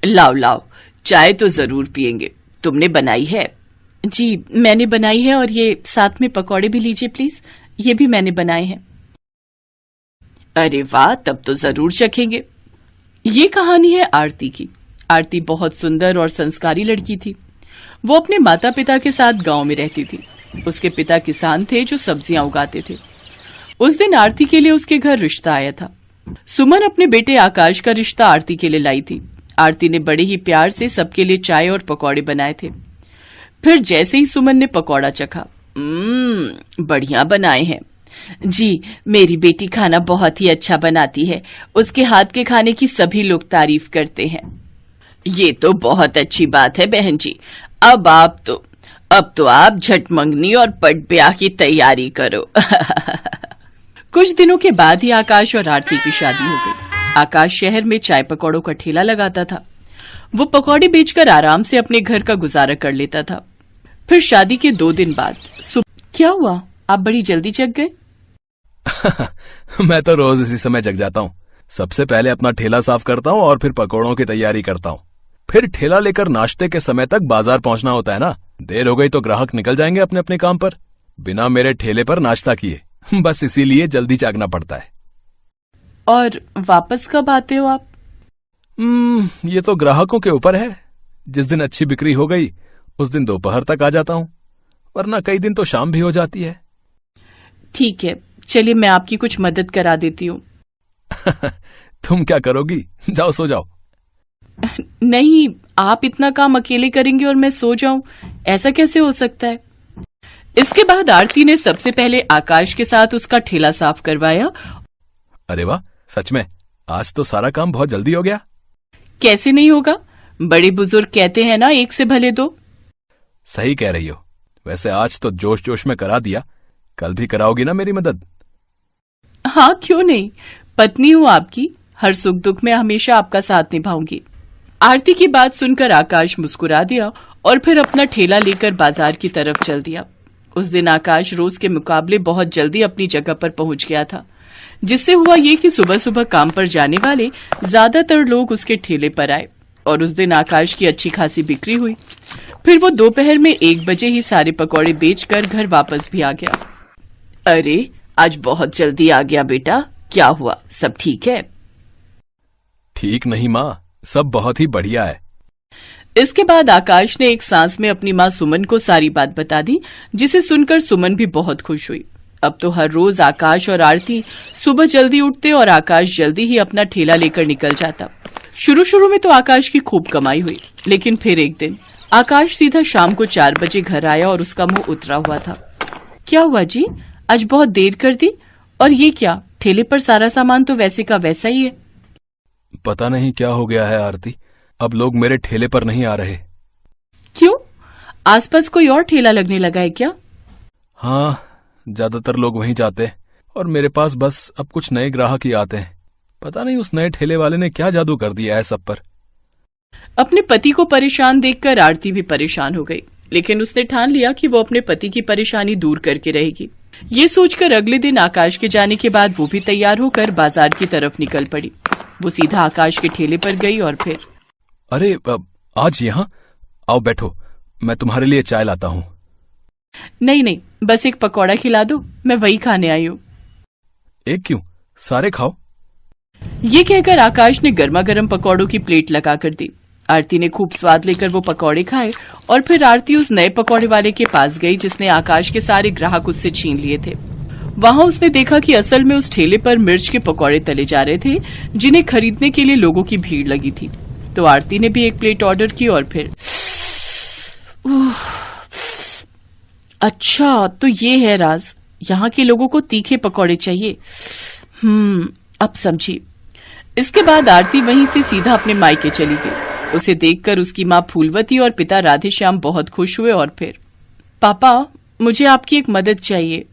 लाओ लाओ, चाय तो जरूर पियेंगे। तुमने बनाई है? जी मैंने बनाई है, और ये साथ में पकौड़े भी लीजिए प्लीज, ये भी मैंने बनाए हैं। अरे वाह, तब तो जरूर चखेंगे। ये कहानी है आरती की। आरती बहुत सुंदर और संस्कारी लड़की थी। वो अपने माता पिता के साथ गांव में रहती थी। उसके पिता किसान थे जो सब्जियां उगाते थे। उस दिन आरती के लिए उसके घर रिश्ता आया था। सुमन अपने बेटे आकाश का रिश्ता आरती के लिए लाई थी। आरती ने बड़े ही प्यार से सबके लिए चाय और पकौड़े बनाए थे। फिर जैसे ही सुमन ने पकौड़ा चखा, बढ़िया बनाए हैं। जी, मेरी बेटी खाना बहुत ही अच्छा बनाती है। उसके हाथ के खाने की सभी लोग तारीफ करते हैं। ये तो बहुत अच्छी बात है बहन जी। अब तो आप झट मंगनी और पट ब्याह की तैयारी करो। कुछ दिनों के बाद ही आकाश और आरती की शादी हो गई। आकाश शहर में चाय पकौड़ों का ठेला लगाता था। वो पकौड़े बेचकर आराम से अपने घर का गुजारा कर लेता था। फिर शादी के 2 दिन बाद क्या हुआ, आप बड़ी जल्दी जग गए? मैं तो रोज इसी समय जग जाता हूँ। सबसे पहले अपना ठेला साफ करता हूँ और फिर पकौड़ों की तैयारी करता हूँ। फिर ठेला लेकर नाश्ते के समय तक बाजार पहुंचना होता है ना। देर हो गई तो ग्राहक निकल जाएंगे अपने अपने काम पर, बिना मेरे ठेले पर नाश्ता किए। बस इसीलिए जल्दी जागना पड़ता है। और वापस कब आते हो आप? ये तो ग्राहकों के ऊपर है। जिस दिन अच्छी बिक्री हो गई उस दिन दोपहर तक आ जाता हूँ, वरना कई दिन तो शाम भी हो जाती है। ठीक है, चलिए मैं आपकी कुछ मदद करा देती हूँ। तुम क्या करोगी? जाओ सो जाओ। नहीं, आप इतना काम अकेले करेंगे और मैं सो जाऊं, ऐसा कैसे हो सकता है? इसके बाद आरती ने सबसे पहले आकाश के साथ उसका ठेला साफ करवाया। अरे वाह, सच में आज तो सारा काम बहुत जल्दी हो गया। कैसे नहीं होगा, बड़े बुजुर्ग कहते हैं ना, एक से भले दो। सही कह रही हो। वैसे आज तो जोश जोश में करा दिया, कल भी कराओगी ना मेरी मदद? हाँ क्यों नहीं, पत्नी हूँ आपकी, हर सुख दुख में हमेशा आपका साथ निभाऊंगी। आरती की बात सुनकर आकाश मुस्कुरा दिया और फिर अपना ठेला लेकर बाजार की तरफ चल दिया। उस दिन आकाश रोज के मुकाबले बहुत जल्दी अपनी जगह पर पहुंच गया था, जिससे हुआ ये कि सुबह सुबह काम पर जाने वाले ज्यादातर लोग उसके ठेले पर आए और उस दिन आकाश की अच्छी खासी बिक्री हुई। फिर वो दोपहर में 1 बजे ही सारे पकौड़े बेचकर घर वापस भी आ गया। अरे, आज बहुत जल्दी आ गया बेटा, क्या हुआ, सब ठीक है? ठीक नहीं माँ, सब बहुत ही बढ़िया है। इसके बाद आकाश ने एक सांस में अपनी माँ सुमन को सारी बात बता दी, जिसे सुनकर सुमन भी बहुत खुश हुई। अब तो हर रोज आकाश और आरती सुबह जल्दी उठते और आकाश जल्दी ही अपना ठेला लेकर निकल जाता। शुरू में तो आकाश की खूब कमाई हुई, लेकिन फिर एक दिन आकाश सीधा शाम को 4 बजे घर आया और उसका मुंह उतरा हुआ था। क्या हुआ जी, आज बहुत देर कर दी? और ये क्या, ठेले पर सारा सामान तो वैसे का वैसा ही है। पता नहीं क्या हो गया है आरती, अब लोग मेरे ठेले पर नहीं आ रहे। क्यों, आसपास कोई और ठेला लगने लगा है क्या? हाँ, ज्यादातर लोग वहीं जाते और मेरे पास बस अब कुछ नए ग्राहक ही आते हैं। पता नहीं उस नए ठेले वाले ने क्या जादू कर दिया है सब पर। अपने पति को परेशान देखकर आरती भी परेशान हो गई, लेकिन उसने ठान लिया कि वो अपने पति की परेशानी दूर करके रहेगी। ये सोचकर अगले दिन आकाश के जाने के बाद वो भी तैयार होकर बाजार की तरफ निकल पड़ी। वो सीधा आकाश के ठेले पर गई और फिर, अरे आज यहाँ आओ, बैठो, मैं तुम्हारे लिए चाय लाता हूँ। नहीं, बस एक पकौड़ा खिला दो, मैं वही खाने आई हूँ। एक क्यों, सारे खाओ। ये कहकर आकाश ने गर्मा गर्म पकौड़ों की प्लेट लगा कर दी। आरती ने खूब स्वाद लेकर वो पकौड़े खाए और फिर आरती उस नए पकौड़े वाले के पास गई जिसने आकाश के सारे ग्राहक उससे छीन लिए थे। वहां उसने देखा कि असल में उस ठेले पर मिर्च के पकौड़े तले जा रहे थे, जिन्हें खरीदने के लिए लोगों की भीड़ लगी थी। तो आरती ने भी एक प्लेट ऑर्डर की और फिर, अच्छा तो ये है राज, यहाँ के लोगों को तीखे पकौड़े चाहिए। अब समझी। इसके बाद आरती वहीं से सीधा अपने मायके चली गई। उसे देखकर उसकी माँ फूलवती और पिता राधेश्याम बहुत खुश हुए और फिर, पापा मुझे आपकी एक मदद चाहिए।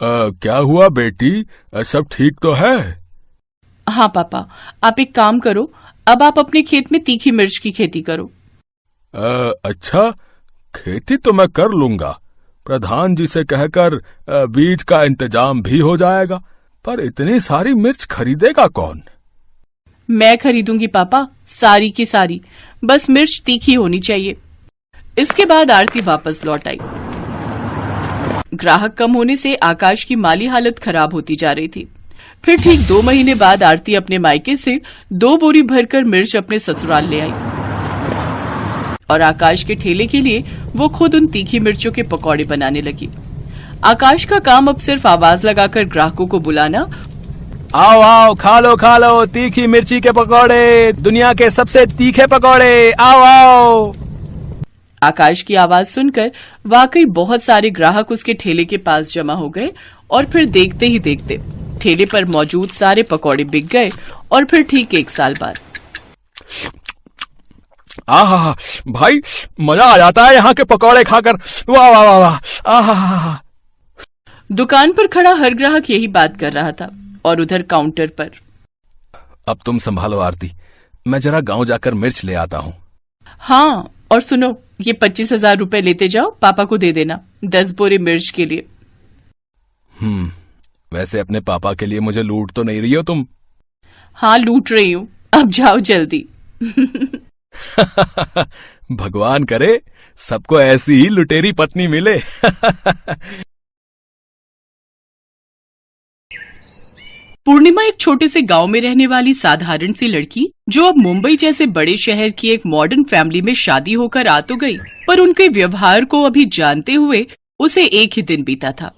क्या हुआ बेटी, सब ठीक तो है? हाँ पापा, आप एक काम करो, अब आप अपने खेत में तीखी मिर्च की खेती करो। अच्छा, खेती तो मैं कर लूंगा। प्रधान जी से कहकर बीज का इंतजाम भी हो जाएगा, पर इतनी सारी मिर्च खरीदेगा कौन? मैं खरीदूंगी पापा, सारी की सारी, बस मिर्च तीखी होनी चाहिए। इसके बाद आरती वापस लौट आई। ग्राहक कम होने से आकाश की माली हालत खराब होती जा रही थी। फिर ठीक 2 महीने बाद आरती अपने मायके से 2 बोरी भरकर मिर्च अपने ससुराल ले आई और आकाश के ठेले के लिए वो खुद उन तीखी मिर्चों के पकौड़े बनाने लगी। आकाश का काम अब सिर्फ आवाज लगाकर ग्राहकों को बुलाना, आओ आओ खा लो तीखी मिर्ची के पकौड़े, दुनिया के सबसे तीखे पकौड़े, आओ आओ। आकाश की आवाज सुनकर वाकई बहुत सारे ग्राहक उसके ठेले के पास जमा हो गए और फिर देखते ही देखते ठेले पर मौजूद सारे पकौड़े बिक गए। और फिर ठीक 1 साल बाद आहा भाई, मजा आ जाता है यहाँ के पकौड़े खाकर, वाह वाह वाह वाह, आहा। दुकान पर खड़ा हर ग्राहक यही बात कर रहा था और उधर काउंटर पर, अब तुम संभालो आरती, मैं जरा गांव जाकर मिर्च ले आता हूँ। हाँ, और सुनो, ये 25,000 रुपए लेते जाओ, पापा को दे देना 10 बोरे मिर्च के लिए। वैसे अपने पापा के लिए मुझे लूट तो नहीं रही हो तुम? हाँ, लूट रही हूँ, अब जाओ जल्दी। भगवान करे सबको ऐसी ही लुटेरी पत्नी मिले। पूर्णिमा एक छोटे से गांव में रहने वाली साधारण सी लड़की, जो अब मुंबई जैसे बड़े शहर की एक मॉडर्न फैमिली में शादी होकर आ तो गई, पर उनके व्यवहार को अभी जानते हुए उसे एक ही दिन बीता था।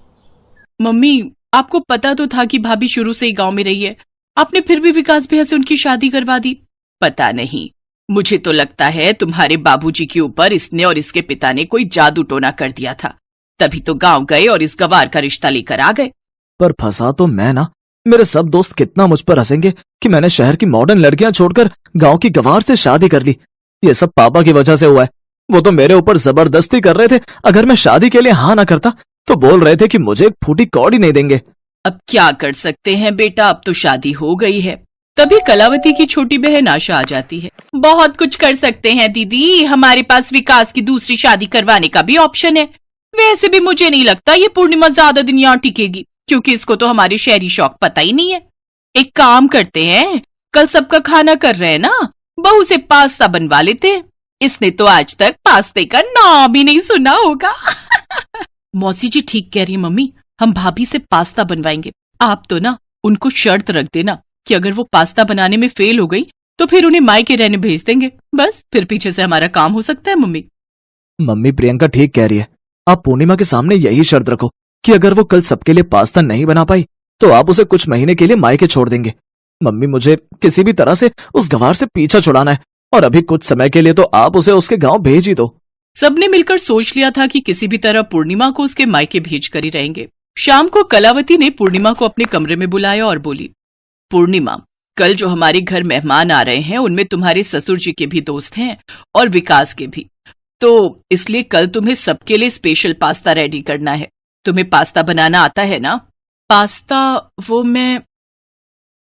मम्मी, आपको पता तो था कि भाभी शुरू से ही गांव में रही है, आपने फिर भी विकास भैया से उनकी शादी करवा दी। पता नहीं, मुझे तो लगता है तुम्हारे बाबूजी के ऊपर इसने और इसके पिता ने कोई जादू टोना कर दिया था, तभी तो गांव गए और इस गवार का रिश्ता लेकर आ गए। पर फंसा तो मैं ना, मेरे सब दोस्त कितना मुझ पर हंसेंगे कि मैंने शहर की मॉडर्न लड़कियां छोड़कर गांव की गवार से शादी कर ली। ये सब पापा की वजह से हुआ है। वो तो मेरे ऊपर जबरदस्ती कर रहे थे, अगर मैं शादी के लिए हाँ ना करता तो बोल रहे थे कि मुझे एक फूटी कौड़ी नहीं देंगे। अब क्या कर सकते हैं बेटा, अब तो शादी हो गई है। तभी कलावती की छोटी बहन आशा आ जाती है। बहुत कुछ कर सकते हैं दीदी, हमारे पास विकास की दूसरी शादी करवाने का भी ऑप्शन है। वैसे भी मुझे नहीं लगता ये पूर्णिमा ज्यादा दिन यहाँ टिकेगी, क्योंकि इसको तो हमारे शहरी शौक पता ही नहीं है। एक काम करते हैं, कल सबका खाना कर रहे हैं ना, बहू से पास्ता बनवा लेते हैं। इसने तो आज तक पास्ते का नाम भी नहीं सुना होगा। मौसी जी ठीक कह रही है मम्मी, हम भाभी से पास्ता बनवाएंगे। आप तो ना उनको शर्त रख देना कि अगर वो पास्ता बनाने में फेल हो गई तो फिर उन्हें मायके रहने भेज देंगे, बस फिर पीछे से हमारा काम हो सकता है। मम्मी प्रियंका ठीक कह रही है, आप पूर्णिमा के सामने यही शर्त रखो कि अगर वो कल सबके लिए पास्ता नहीं बना पाई तो आप उसे कुछ महीने के लिए मायके छोड़ देंगे। मम्मी, मुझे किसी भी तरह से उस गवार से पीछा छुड़ाना है और अभी कुछ समय के लिए तो आप उसे उसके गांव भेज ही दो। सबने मिलकर सोच लिया था कि किसी भी तरह पूर्णिमा को उसके मायके भेज कर ही रहेंगे। शाम को कलावती ने पूर्णिमा को अपने कमरे में बुलाया और बोली, पूर्णिमा, कल जो हमारे घर मेहमान आ रहे हैं उनमें तुम्हारे ससुर जी के भी दोस्त हैं और विकास के भी, तो इसलिए कल तुम्हें सबके लिए स्पेशल पास्ता रेडी करना है। तुम्हें पास्ता बनाना आता है ना? पास्ता वो मैं...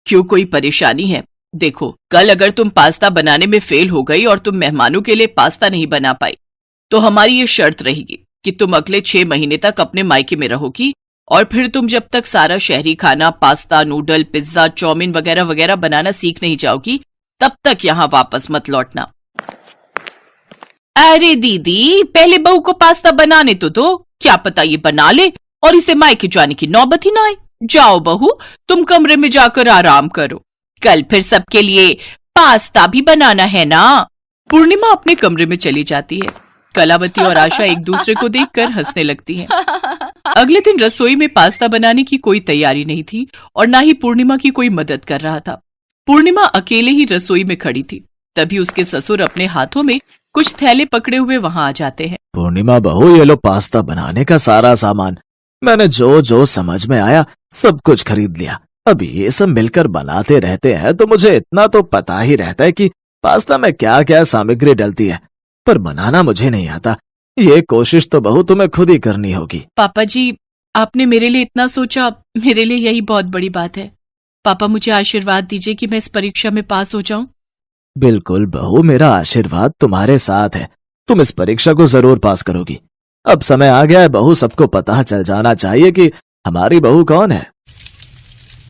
क्यों, कोई परेशानी है? देखो, कल अगर तुम पास्ता बनाने में फेल हो गई और तुम मेहमानों के लिए पास्ता नहीं बना पाई तो हमारी ये शर्त रहेगी कि तुम अगले 6 महीने तक अपने मायके में रहोगी और फिर तुम जब तक सारा शहरी खाना, पास्ता, नूडल, पिज्जा, चाउमीन वगैरह वगैरह बनाना सीख नहीं जाओगी तब तक यहाँ वापस मत लौटना। अरे दीदी, पहले बहू को पास्ता बनाने तो दो, क्या पता ये बना ले और इसे मायके जाने की नौबत ही ना आए। जाओ बहू, तुम कमरे में जाकर आराम करो, कल फिर सबके लिए पास्ता भी बनाना है ना। पूर्णिमा अपने कमरे में चली जाती है। कलावती और आशा एक दूसरे को देखकर हंसने लगती हैं। अगले दिन रसोई में पास्ता बनाने की कोई तैयारी नहीं थी और ना ही पूर्णिमा की कोई मदद कर रहा था। पूर्णिमा अकेले ही रसोई में खड़ी थी। तभी उसके ससुर अपने हाथों में कुछ थैले पकड़े हुए वहां आ जाते हैं। पूर्णिमा बहू, ये लो पास्ता बनाने का सारा सामान, मैंने जो जो समझ में आया सब कुछ खरीद लिया। अब ये सब मिलकर बनाते रहते हैं तो मुझे इतना तो पता ही रहता है कि पास्ता में क्या क्या सामग्री डलती है, पर बनाना मुझे नहीं आता। ये कोशिश तो बहू तुम्हें खुद ही करनी होगी। पापा जी, आपने मेरे लिए इतना सोचा, मेरे लिए यही बहुत बड़ी बात है। पापा, मुझे आशीर्वाद दीजिए कि मैं इस परीक्षा में पास हो जाऊं। बिल्कुल बहू, मेरा आशीर्वाद तुम्हारे साथ है, तुम इस परीक्षा को जरूर पास करोगी। अब समय आ गया है बहू, सबको पता चल जाना चाहिए कि हमारी बहू कौन है।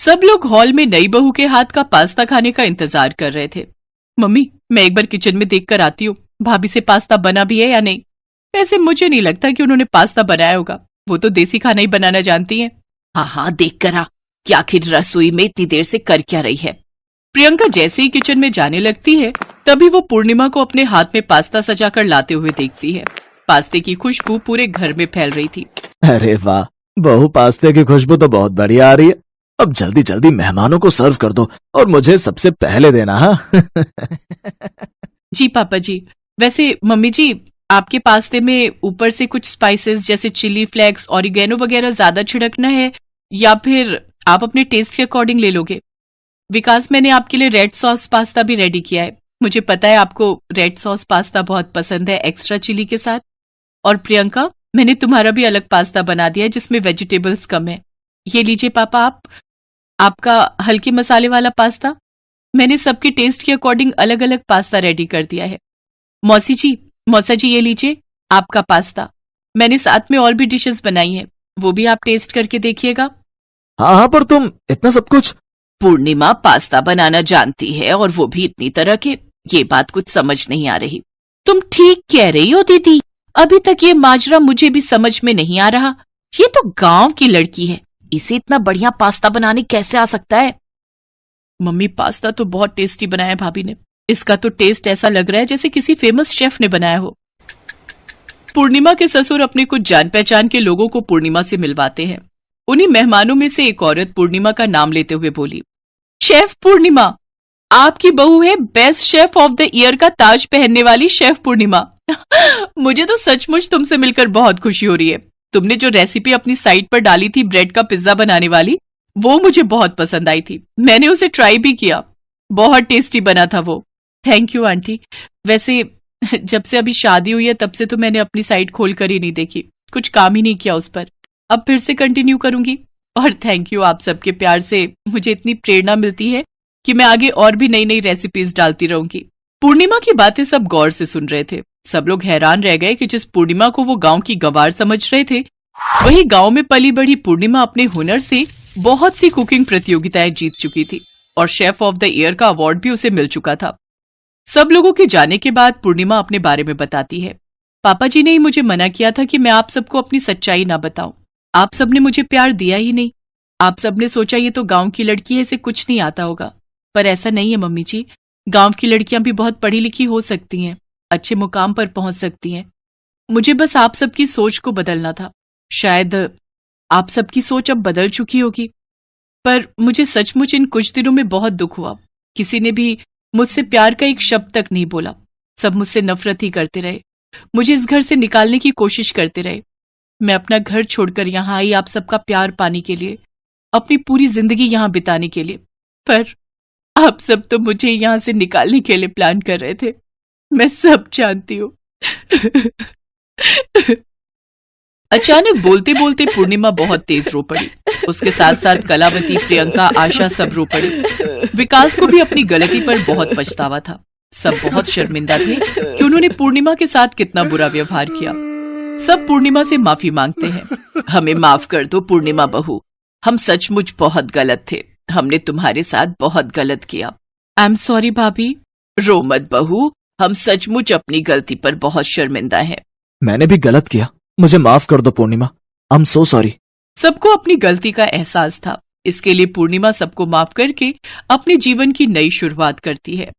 सब लोग हॉल में नई बहू के हाथ का पास्ता खाने का इंतजार कर रहे थे। मम्मी, मैं एक बार किचन में देख कर आती हूँ, भाभी से पास्ता बना भी है या नहीं। वैसे मुझे नहीं लगता कि उन्होंने पास्ता बनाया होगा, वो तो देसी खाना ही बनाना जानती हैं। हाँ हाँ, देख कर आ कि आखिर रसोई में इतनी देर से कर क्या रही है। प्रियंका जैसे ही किचन में जाने लगती है तभी वो पूर्णिमा को अपने हाथ में पास्ता सजाकर लाते हुए देखती है। पास्ते की खुशबू पूरे घर में फैल रही थी। अरे वाह, बहू पास्ते की खुशबू तो बहुत बढ़िया आ रही है। अब जल्दी जल्दी मेहमानों को सर्व कर दो और मुझे सबसे पहले देना। हाँ जी पापा जी। वैसे मम्मी जी, आपके पास्ते में ऊपर से कुछ स्पाइसेस जैसे चिली फ्लेक्स, ऑरिगेनो वगैरह ज्यादा छिड़कना है या फिर आप अपने टेस्ट के अकॉर्डिंग ले लोगे? विकास, मैंने आपके लिए रेड सॉस पास्ता भी रेडी किया है। मुझे पता है आपको रेड सॉस पास्ता बहुत पसंद है एक्स्ट्रा चिली के साथ। और प्रियंका, मैंने तुम्हारा भी अलग पास्ता बना दिया है जिसमें वेजिटेबल्स कम है। ये लीजिए पापा, आपका हल्के मसाले वाला पास्ता। मैंने सबके टेस्ट के अकॉर्डिंग अलग अलग पास्ता रेडी कर दिया है। मौसा जी ये लीजिए आपका पास्ता। मैंने साथ में और भी डिशेस बनाई हैं, वो भी आप टेस्ट करके देखिएगा। हाँ, पर तुम इतना सब कुछ। पूर्णिमा पास्ता बनाना जानती है और वो भी इतनी तरह के, ये बात कुछ समझ नहीं आ रही। तुम ठीक कह रही हो दीदी, अभी तक ये माजरा मुझे भी समझ में नहीं आ रहा। ये तो गांव की लड़की है, इसे इतना बढ़िया पास्ता बनाने कैसे आ सकता है? मम्मी, पास्ता तो बहुत टेस्टी बनाया है भाभी ने। इसका तो टेस्ट ऐसा लग रहा है जैसे किसी फेमस शेफ ने बनाया हो। पूर्णिमा के ससुर अपने कुछ जान पहचान के लोगों को पूर्णिमा से मिलवाते हैं। उन्हीं मेहमानों में से एक औरत पूर्णिमा का नाम लेते हुए बोली, शेफ पूर्णिमा, आपकी बहू है best chef of the year का ताज पहनने वाली शेफ पूर्णिमा। मुझे तो सचमुच तुमसे मिलकर बहुत खुशी हो रही है। तुमने जो रेसिपी अपनी साइट पर डाली थी ब्रेड का पिज्जा बनाने वाली, वो मुझे बहुत पसंद आई थी। मैंने उसे ट्राई भी किया, बहुत टेस्टी बना था वो। Thank you aunty. वैसे जब से अभी शादी हुई है तब से तो मैंने अपनी साइट खोल कर ही नहीं देखी, कुछ काम ही नहीं किया उस पर। अब फिर से कंटिन्यू करूंगी। और थैंक यू, आप सबके प्यार से मुझे इतनी प्रेरणा मिलती है कि मैं आगे और भी नई नई रेसिपीज डालती रहूंगी। पूर्णिमा की बातें सब गौर से सुन रहे थे। सब लोग हैरान रह गए कि जिस पूर्णिमा को वो गांव की गंवार समझ रहे थे, वही गांव में पली बढ़ी पूर्णिमा अपने हुनर से बहुत सी कुकिंग प्रतियोगिताएं जीत चुकी थी और शेफ ऑफ द ईयर का अवार्ड भी उसे मिल चुका था। सब लोगों के जाने के बाद पूर्णिमा अपने बारे में बताती है, पापा जी ने ही मुझे मना किया था कि मैं आप सबको अपनी सच्चाई ना बताऊं। आप सबने मुझे प्यार दिया ही नहीं। आप सबने सोचा ये तो गांव की लड़की है, इसे कुछ नहीं आता होगा। पर ऐसा नहीं है मम्मी जी, गांव की लड़कियां भी बहुत पढ़ी लिखी हो सकती हैं, अच्छे मुकाम पर पहुंच सकती हैं। मुझे बस आप सबकी सोच को बदलना था। शायद आप सबकी सोच अब बदल चुकी होगी, पर मुझे सचमुच इन कुछ दिनों में बहुत दुख हुआ। किसी ने भी मुझसे प्यार का एक शब्द तक नहीं बोला। सब मुझसे नफरत ही करते रहे, मुझे इस घर से निकालने की कोशिश करते रहे। मैं अपना घर छोड़कर यहाँ आई आप सबका प्यार पाने के लिए, अपनी पूरी जिंदगी यहाँ बिताने के लिए। पर आप सब तो मुझे यहाँ से निकालने के लिए प्लान कर रहे थे, मैं सब जानती हूँ। अचानक बोलते बोलते पूर्णिमा बहुत तेज रो पड़ी। उसके साथ साथ कलावती, प्रियंका, आशा सब रो पड़ी। विकास को भी अपनी गलती पर बहुत पछतावा था। सब बहुत शर्मिंदा थे कि उन्होंने पूर्णिमा के साथ कितना बुरा व्यवहार किया। सब पूर्णिमा से माफी मांगते हैं। हमें माफ कर दो पूर्णिमा बहू, हम सचमुच बहुत गलत थे। हमने तुम्हारे साथ बहुत गलत किया। आई एम सॉरी भाभी। रो मत बहू, हम सचमुच अपनी गलती पर बहुत शर्मिंदा हैं। मैंने भी गलत किया, मुझे माफ कर दो पूर्णिमा। I am so sorry. सबको अपनी गलती का एहसास था। इसके लिए पूर्णिमा सबको माफ करके अपने जीवन की नई शुरुआत करती है।